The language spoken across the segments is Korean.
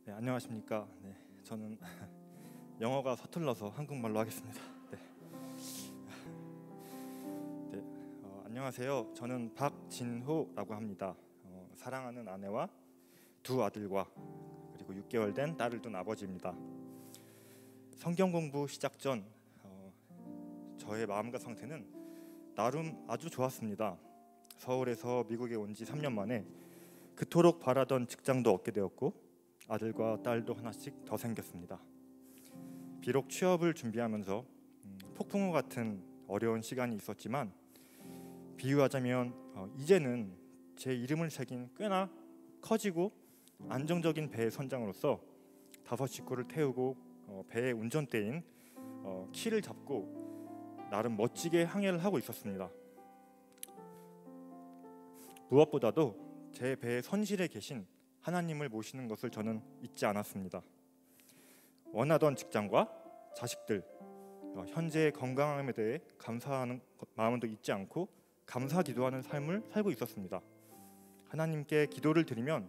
네, 안녕하십니까. 네, 저는 영어가 서툴러서 한국말로 하겠습니다. 네. 네, 안녕하세요. 저는 박진호라고 합니다. 사랑하는 아내와 두 아들과 그리고 6개월 된 딸을 둔 아버지입니다. 성경 공부 시작 전 저의 마음과 상태는 나름 아주 좋았습니다. 서울에서 미국에 온 지 3년 만에 그토록 바라던 직장도 얻게 되었고 아들과 딸도 하나씩 더 생겼습니다. 비록 취업을 준비하면서 폭풍우 같은 어려운 시간이 있었지만 비유하자면 이제는 제 이름을 새긴 꽤나 커지고 안정적인 배의 선장으로서 5 식구를 태우고 배의 운전대인 키를 잡고 나름 멋지게 항해를 하고 있었습니다. 무엇보다도 제 배의 선실에 계신 하나님을 모시는 것을 저는 잊지 않았습니다. 원하던 직장과 자식들, 현재의 건강함에 대해 감사하는 마음도 잊지 않고 감사 기도하는 삶을 살고 있었습니다. 하나님께 기도를 드리면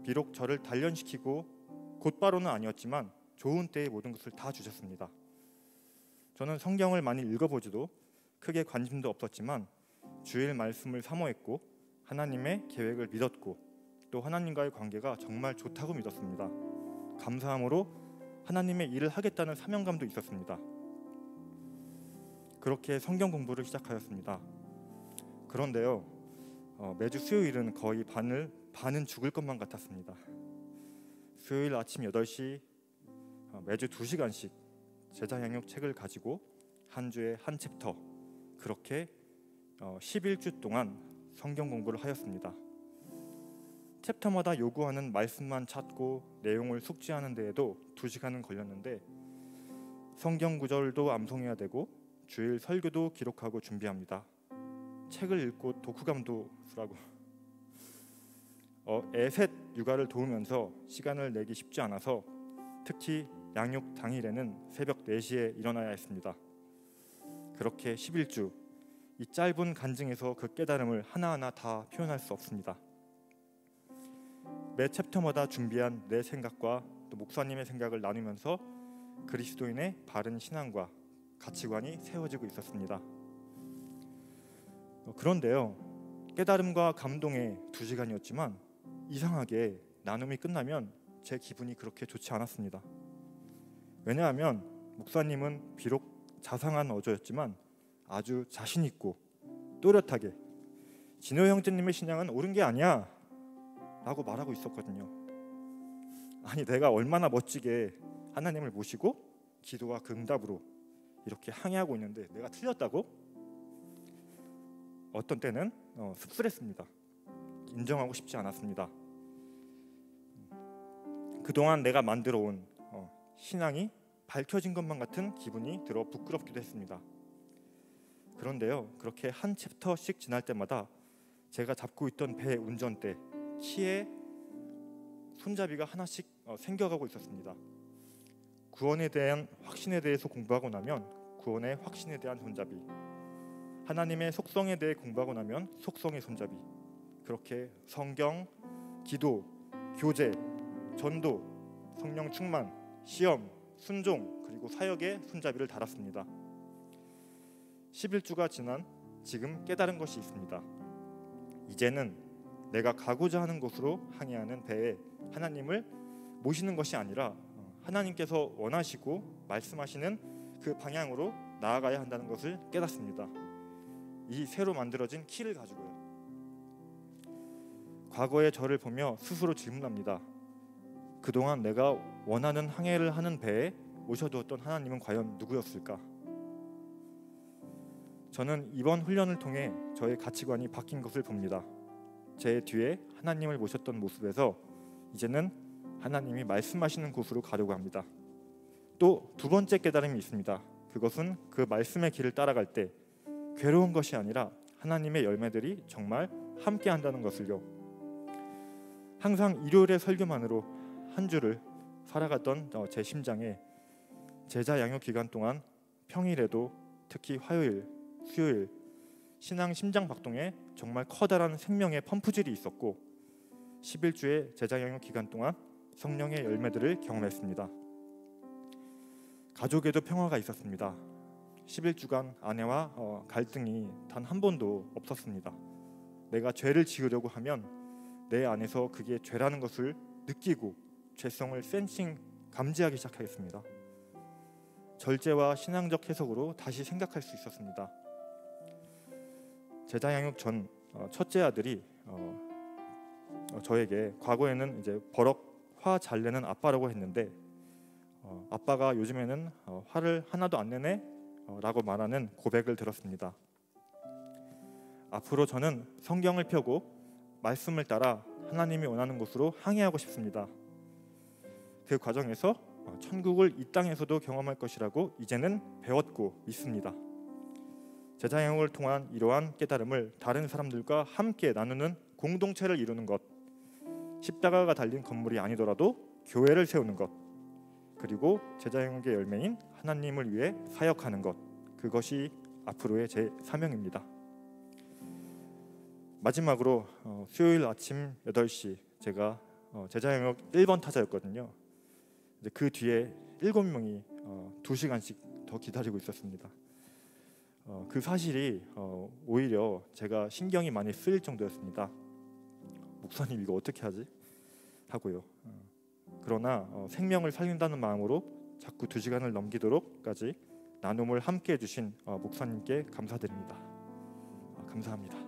비록 저를 단련시키고 곧바로는 아니었지만 좋은 때에 모든 것을 다 주셨습니다. 저는 성경을 많이 읽어보지도 크게 관심도 없었지만 주일 말씀을 사모했고 하나님의 계획을 믿었고 또 하나님과의 관계가 정말 좋다고 믿었습니다. 감사함으로 하나님의 일을 하겠다는 사명감도 있었습니다. 그렇게 성경 공부를 시작하였습니다. 그런데요, 매주 수요일은 거의 반은 죽을 것만 같았습니다. 수요일 아침 8시 매주 2시간씩 제자 양육 책을 가지고 한 주에 한 챕터, 그렇게 11주 동안 성경 공부를 하였습니다. 챕터마다 요구하는 말씀만 찾고 내용을 숙지하는 데에도 2시간은 걸렸는데 성경 구절도 암송해야 되고 주일 설교도 기록하고 준비합니다. 책을 읽고 독후감도 쓰라고. 애셋 육아를 도우면서 시간을 내기 쉽지 않아서 특히 양육 당일에는 새벽 4시에 일어나야 했습니다. 그렇게 11주, 이 짧은 간증에서 그 깨달음을 하나하나 다 표현할 수 없습니다. 매 챕터마다 준비한 내 생각과 또 목사님의 생각을 나누면서 그리스도인의 바른 신앙과 가치관이 세워지고 있었습니다. 그런데요, 깨달음과 감동의 2시간이었지만 이상하게 나눔이 끝나면 제 기분이 그렇게 좋지 않았습니다. 왜냐하면 목사님은 비록 자상한 어조였지만 아주 자신 있고 또렷하게 진호 형제님의 신앙은 옳은 게 아니야 라고 말하고 있었거든요. 아니, 내가 얼마나 멋지게 하나님을 모시고 기도와 응답으로 이렇게 항해하고 있는데 내가 틀렸다고? 어떤 때는 씁쓸했습니다. 인정하고 싶지 않았습니다. 그동안 내가 만들어 온 신앙이 밝혀진 것만 같은 기분이 들어 부끄럽기도 했습니다. 그런데요, 그렇게 한 챕터씩 지날 때마다 제가 잡고 있던 배 운전대 키에 손잡이가 하나씩 생겨가고 있었습니다. 구원에 대한 확신에 대해서 공부하고 나면 구원의 확신에 대한 손잡이, 하나님의 속성에 대해 공부하고 나면 속성의 손잡이, 그렇게 성경, 기도, 교제, 전도, 성령 충만, 시험, 순종, 그리고 사역의 손잡이를 달았습니다. 11주가 지난 지금 깨달은 것이 있습니다. 이제는 내가 가고자 하는 곳으로 항해하는 배에 하나님을 모시는 것이 아니라 하나님께서 원하시고 말씀하시는 그 방향으로 나아가야 한다는 것을 깨닫습니다. 이 새로 만들어진 키를 가지고요. 과거의 저를 보며 스스로 질문합니다. 그동안 내가 원하는 항해를 하는 배에 모셔두었던 하나님은 과연 누구였을까? 저는 이번 훈련을 통해 저의 가치관이 바뀐 것을 봅니다. 제 뒤에 하나님을 모셨던 모습에서 이제는 하나님이 말씀하시는 곳으로 가려고 합니다. 또 2번째 깨달음이 있습니다. 그것은 그 말씀의 길을 따라갈 때 괴로운 것이 아니라 하나님의 열매들이 정말 함께 한다는 것을요. 항상 일요일의 설교만으로 한 주를 살아갔던 제 심장에 제자 양육 기간 동안 평일에도 특히 화요일, 수요일 신앙 심장 박동에 정말 커다란 생명의 펌프질이 있었고 11주의 제자 양육 기간 동안 성령의 열매들을 경험했습니다. 가족에도 평화가 있었습니다. 11주간 아내와 갈등이 단 한 번도 없었습니다. 내가 죄를 지으려고 하면 내 안에서 그게 죄라는 것을 느끼고 죄성을 센싱 감지하기 시작하겠습니다. 절제와 신앙적 해석으로 다시 생각할 수 있었습니다. 제자 양육 전 첫째 아들이 저에게 과거에는 이제 버럭 화 잘 내는 아빠라고 했는데 아빠가 요즘에는 화를 하나도 안 내네 라고 말하는 고백을 들었습니다. 앞으로 저는 성경을 펴고 말씀을 따라 하나님이 원하는 곳으로 항해하고 싶습니다. 그 과정에서 천국을 이 땅에서도 경험할 것이라고 이제는 배웠고 믿습니다. 제자 양육을 통한 이러한 깨달음을 다른 사람들과 함께 나누는 공동체를 이루는 것, 십자가가 달린 건물이 아니더라도 교회를 세우는 것, 그리고 제자 양육의 열매인 하나님을 위해 사역하는 것, 그것이 앞으로의 제 사명입니다. 마지막으로 수요일 아침 8시 제가 제자 양육 1번 타자였거든요. 그 뒤에 7명이 2시간씩 더 기다리고 있었습니다. 그 사실이 오히려 제가 신경이 많이 쓰일 정도였습니다. 목사님 이거 어떻게 하지? 하고요. 그러나 생명을 살린다는 마음으로 자꾸 2시간을 넘기도록까지 나눔을 함께 해주신 목사님께 감사드립니다. 감사합니다.